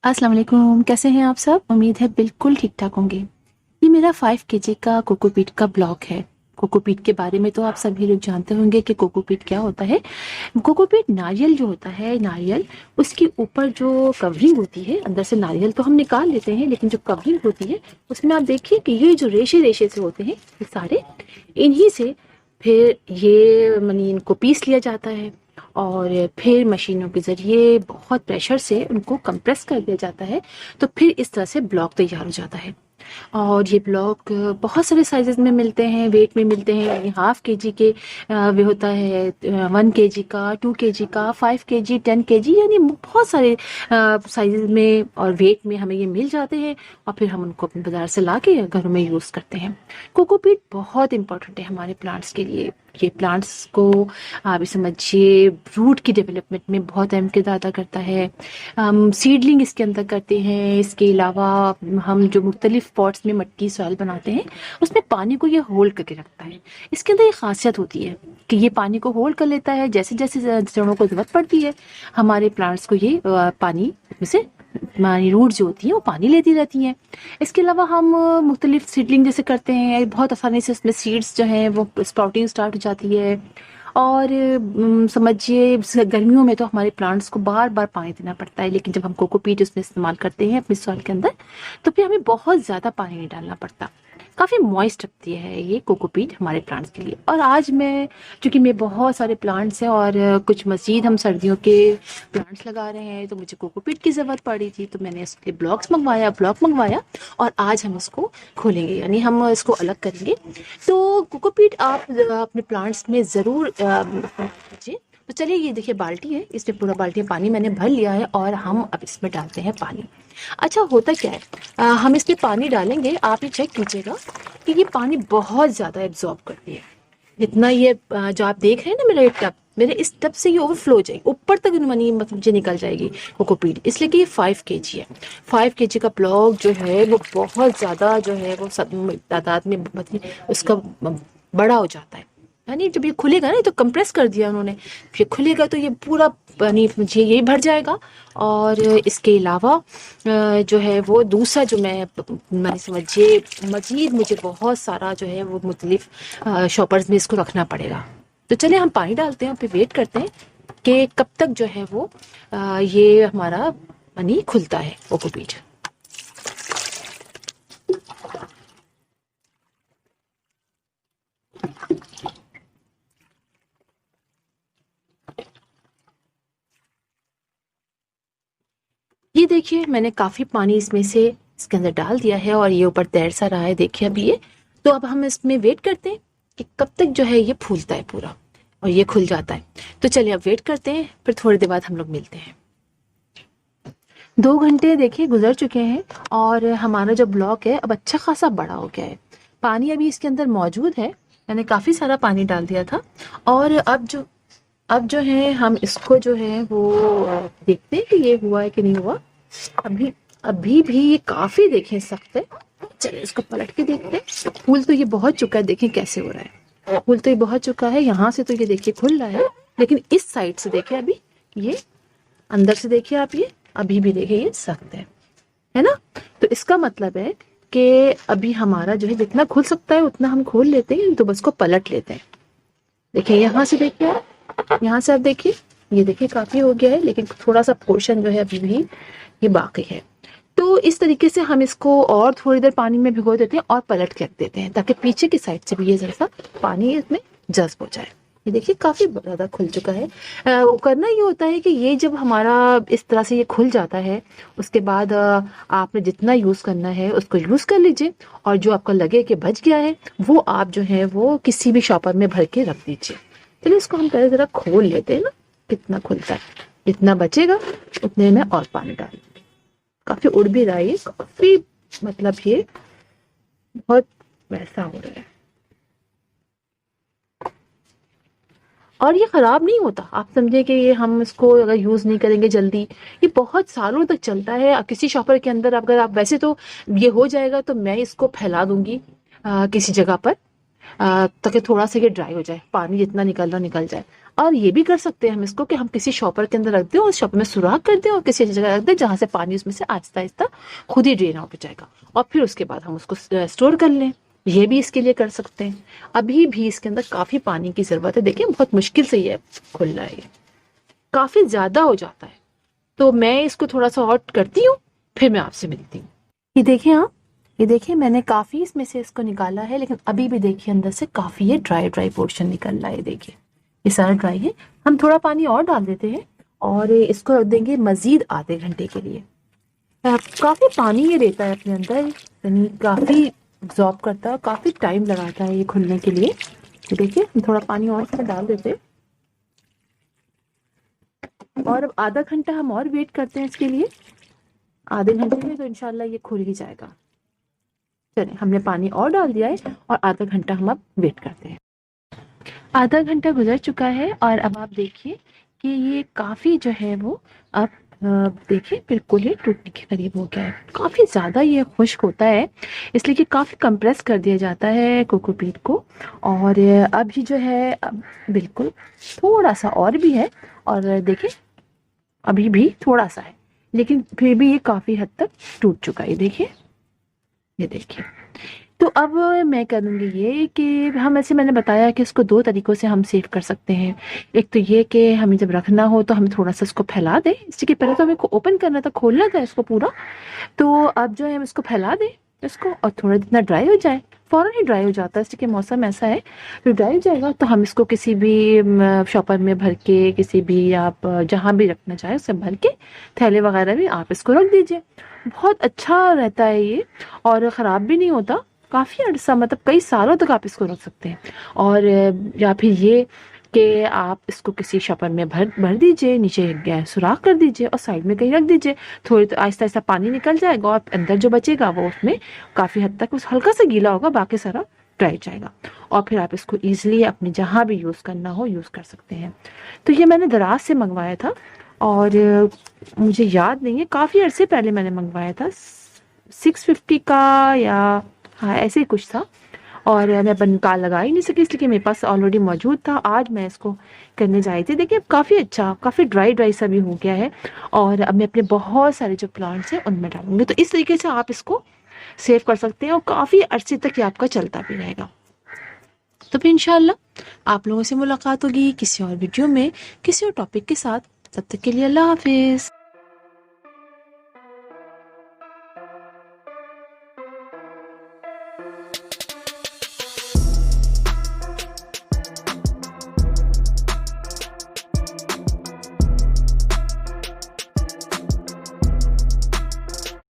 अस्सलाम वालेकुम, कैसे हैं आप सब? उम्मीद है बिल्कुल ठीक ठाक होंगे। ये मेरा 5 kg का कोकोपीट का ब्लॉग है। कोकोपीट के बारे में तो आप सभी लोग जानते होंगे कि कोकोपीट क्या होता है। कोकोपीट नारियल जो होता है, नारियल उसके ऊपर जो कवरिंग होती है, अंदर से नारियल तो हम निकाल लेते हैं, लेकिन जो कवरिंग होती है उसमें आप देखिए कि ये जो रेशे रेशे से होते हैं, ये सारे इन्हीं से फिर ये मनी इनको पीस लिया जाता है और फिर मशीनों के ज़रिए बहुत प्रेशर से उनको कंप्रेस कर दिया जाता है। तो फिर इस तरह से ब्लॉक तैयार हो जाता है। और ये ब्लॉक बहुत सारे साइजेस में मिलते हैं, वेट में मिलते हैं, यानी 1/2 kg के वे होता है 1 kg का, 2 kg का, 5 kg, 10 kg, यानी बहुत सारे साइजेस में और वेट में हमें ये मिल जाते हैं। और फिर हम उनको अपने बाजार से ला के घरों में यूज़ करते हैं। कोकोपीट बहुत इंपॉर्टेंट है हमारे प्लांट्स के लिए। ये प्लांट्स को आप समझिए रूट की डेवलपमेंट में बहुत अहम किरदार अदा करता है। हम सीडलिंग इसके अंदर करते हैं। इसके अलावा हम जो मुख्तलिफ पॉट्स में मट्टी सॉइल बनाते हैं उसमें पानी को ये होल्ड करके रखता है। इसके अंदर एक खासियत होती है कि ये पानी को होल्ड कर लेता है। जैसे जैसे जड़ों को जरूरत पड़ती है हमारे प्लांट्स को ये पानी में से हमारी रूट जो होती है वो पानी लेती रहती हैं। इसके अलावा हम मुख्तलिफ सीडलिंग जैसे करते हैं, बहुत आसानी से इसमें सीड्स जो हैं वो स्प्राउटिंग स्टार्ट हो जाती है। और समझिए गर्मियों में तो हमारे प्लांट्स को बार बार पानी देना पड़ता है, लेकिन जब हम कोकोपीट उसमें इस्तेमाल करते हैं अपनी सॉइल के अंदर तो फिर हमें बहुत ज़्यादा पानी नहीं डालना पड़ता। काफ़ी मॉइस्ट रखती है ये कोकोपीट हमारे प्लांट्स के लिए। और आज मैं चूँकि मेरे बहुत सारे प्लांट्स हैं और कुछ मज़ीद हम सर्दियों के प्लांट्स लगा रहे हैं, तो मुझे कोकोपीट की ज़रूरत पड़ी थी, तो मैंने इसके ब्लॉक मंगवाया और आज हम इसको खोलेंगे, यानी हम इसको अलग करेंगे। तो कोकोपीट आप अपने प्लांट्स में ज़रूर कीजिए। तो चलिए, ये देखिए बाल्टी है, इसमें पूरा बाल्टी पानी मैंने भर लिया है और हम अब इसमें डालते हैं पानी। अच्छा, होता क्या है, हम इसमें पानी डालेंगे, आप ये चेक कीजिएगा कि ये पानी बहुत ज़्यादा एब्जॉर्ब करती है। जितना ये जो आप देख रहे हैं ना, मेरा ये टब, मेरे इस टब से ये ओवरफ्लो हो जाएगी, ऊपर तक मनी मतलब मुझे निकल जाएगी कोकोपीट, इसलिए कि ये 5 kg है। 5 kg का ब्लॉक जो है वो बहुत ज़्यादा जो है वो सब तादाद में मतलब उसका बड़ा हो जाता है। यानी जब ये खुलेगा ना, तो कंप्रेस कर दिया उन्होंने, ये खुलेगा तो ये पूरा पानी मुझे यही भर जाएगा। और इसके अलावा जो है वो दूसरा जो मैं समझिए मजीद मुझे बहुत सारा जो है वो मुख्तलिफ शॉपर्स में इसको रखना पड़ेगा। तो चलिए हम पानी डालते हैं, फिर वेट करते हैं कि कब तक जो है वो ये हमारा पानी खुलता है कोकोपीट। ये देखिए, मैंने काफ़ी पानी इसमें से इसके अंदर डाल दिया है और ये ऊपर तैर सा रहा है, देखिए अभी ये। तो अब हम इसमें वेट करते हैं कि कब तक जो है ये फूलता है पूरा और ये खुल जाता है। तो चलिए अब वेट करते हैं, फिर थोड़ी देर बाद हम लोग मिलते हैं। 2 घंटे देखिए गुजर चुके हैं और हमारा जो ब्लॉक है अब अच्छा खासा बड़ा हो गया है। पानी अभी इसके अंदर मौजूद है, मैंने काफ़ी सारा पानी डाल दिया था। और अब जो है हम इसको जो है वो देखते हैं कि ये हुआ है कि नहीं हुआ। अभी अभी भी ये काफी देखें सख्त है। चलिए इसको पलट के देखते हैं। फूल तो ये बहुत चुका है, देखें कैसे हो रहा है। फूल तो ये बहुत चुका है, यहाँ से तो ये देखिए खुल रहा है, लेकिन इस साइड से देखिए अभी ये अंदर से देखिए आप, ये अभी भी देखिए ये सख्त है ना। तो इसका मतलब है कि अभी हमारा जो है जितना खुल सकता है उतना हम खोल लेते हैं, तो बस को पलट लेते हैं। देखिए यहाँ से देखिए आप, यहाँ से आप देखिए, ये देखिए काफी हो गया है, लेकिन थोड़ा सा पोर्शन जो है अभी भी ये बाकी है। तो इस तरीके से हम इसको और थोड़ी देर पानी में भिगो देते हैं और पलट के रख देते हैं, ताकि पीछे की साइड से भी ये जैसा पानी इसमें जज्ब हो जाए। ये देखिए काफी ज्यादा खुल चुका है। वो करना ये होता है कि ये जब हमारा इस तरह से ये खुल जाता है, उसके बाद आपने जितना यूज करना है उसको यूज कर लीजिए, और जो आपका लगे कि बच गया है वो आप जो है वो किसी भी शॉपर में भर के रख दीजिए। चलिए इसको हम पहले जरा खोल लेते हैं ना, कितना खुलता है। जितना बचेगा उतने में और पानी डाल, काफी उड़ भी रहा है ये, काफी मतलब ये बहुत वैसा हो रहा है। और ये खराब नहीं होता, आप समझे कि ये हम इसको अगर यूज नहीं करेंगे जल्दी, ये बहुत सालों तक चलता है किसी शॉपर के अंदर। अगर आप वैसे तो ये हो जाएगा तो मैं इसको फैला दूंगी किसी जगह पर, ताकि थोड़ा सा ये ड्राई हो जाए, पानी जितना निकल जाए। और ये भी कर सकते हैं हम इसको कि हम किसी शॉपर के अंदर रख दें और शॉपर में सुराख कर दें और किसी ऐसी जगह रख दें जहाँ से पानी उसमें से आहिस्ता आहिस्ता खुद ही ड्रेन आउट हो जाएगा, और फिर उसके बाद हम उसको स्टोर कर लें। ये भी इसके लिए कर सकते हैं। अभी भी इसके अंदर काफी पानी की जरूरत है, देखिए बहुत मुश्किल से ये खुल रहा है, ये काफी ज्यादा हो जाता है। तो मैं इसको थोड़ा सा और करती हूँ, फिर मैं आपसे मिलती हूँ। ये देखिए आप, ये देखिए मैंने काफी इसमें से इसको निकाला है, लेकिन अभी भी देखिए अंदर से काफी ये ड्राई ड्राई पोर्शन निकल रहा है। देखिए ये सारा ड्राई है। हम थोड़ा पानी और डाल देते हैं और इसको रख देंगे मजीद आधे घंटे के लिए। काफी पानी ये रहता है अपने अंदर, यानी काफी एब्जॉर्ब करता है, काफी टाइम लगाता है ये खुलने के लिए। तो देखिए हम थोड़ा पानी और इसमें डाल देते हैं और अब आधा घंटा हम और वेट करते हैं इसके लिए। आधे घंटे में तो इंशाल्लाह ये खुल ही जाएगा। चलिए हमने पानी और डाल दिया है और आधा घंटा हम अब वेट करते हैं। आधा घंटा गुजर चुका है और अब आप देखिए कि ये काफ़ी जो है वो अब देखिए बिल्कुल ही टूटने के करीब हो गया है। काफ़ी ज़्यादा ये खुश्क होता है, इसलिए कि काफ़ी कंप्रेस कर दिया जाता है कोकोपीट को। और अभी जो है अब बिल्कुल थोड़ा सा और भी है, और देखिए अभी भी थोड़ा सा है, लेकिन फिर भी ये काफ़ी हद तक टूट चुका है। देखिए, ये देखिए। तो अब मैं करूँगी ये कि हम, ऐसे मैंने बताया कि इसको दो तरीक़ों से हम सेव कर सकते हैं। एक तो ये कि हमें जब रखना हो तो हम थोड़ा सा इसको फैला दें, इसके पहले तो हमें को ओपन करना था, खोलना था इसको पूरा। तो अब जो है हम इसको फैला दें इसको, और थोड़ा जितना ड्राई हो जाए, फ़ौरन ही ड्राई हो जाता है इसलिए मौसम ऐसा है, फिर ड्राई हो जाएगा तो हम इसको किसी भी शॉपर में भर के, किसी भी आप जहाँ भी रखना चाहें उससे भर के, थैले वगैरह में आप इसको रख दीजिए। बहुत अच्छा रहता है ये और ख़राब भी नहीं होता, काफ़ी अरसा मतलब कई सालों तक आप इसको रख सकते हैं। और या फिर ये कि आप इसको किसी शॉपर में भर भर दीजिए, नीचे गैस सुराख कर दीजिए और साइड में कहीं रख दीजिए। थोड़ी तो आहिस्ता आहिस्ता पानी निकल जाएगा और अंदर जो बचेगा वो उसमें काफ़ी हद तक उस हल्का सा गीला होगा, बाकी सारा ड्राई जाएगा। और फिर आप इसको ईजिली अपने जहाँ भी यूज़ करना हो यूज़ कर सकते हैं। तो ये मैंने दराज से मंगवाया था और मुझे याद नहीं है, काफ़ी अरसे पहले मैंने मंगवाया था, 650 का या हाँ ऐसे ही कुछ था। और मैं बनका लगा ही नहीं सकी इसलिए मेरे पास ऑलरेडी मौजूद था। आज मैं इसको करने जा रही थी। देखिए काफ़ी अच्छा, काफ़ी ड्राई ड्राई सा भी हो गया है और अब मैं अपने बहुत सारे जो प्लांट्स हैं उनमें डालूंगी। तो इस तरीके से आप इसको सेव कर सकते हैं और काफ़ी अरसे तक ये आपका चलता भी रहेगा। तो फिर इंशाल्लाह आप लोगों से मुलाकात होगी किसी और वीडियो में, किसी और टॉपिक के साथ। तब तक के लिए अल्लाह हाफिज़।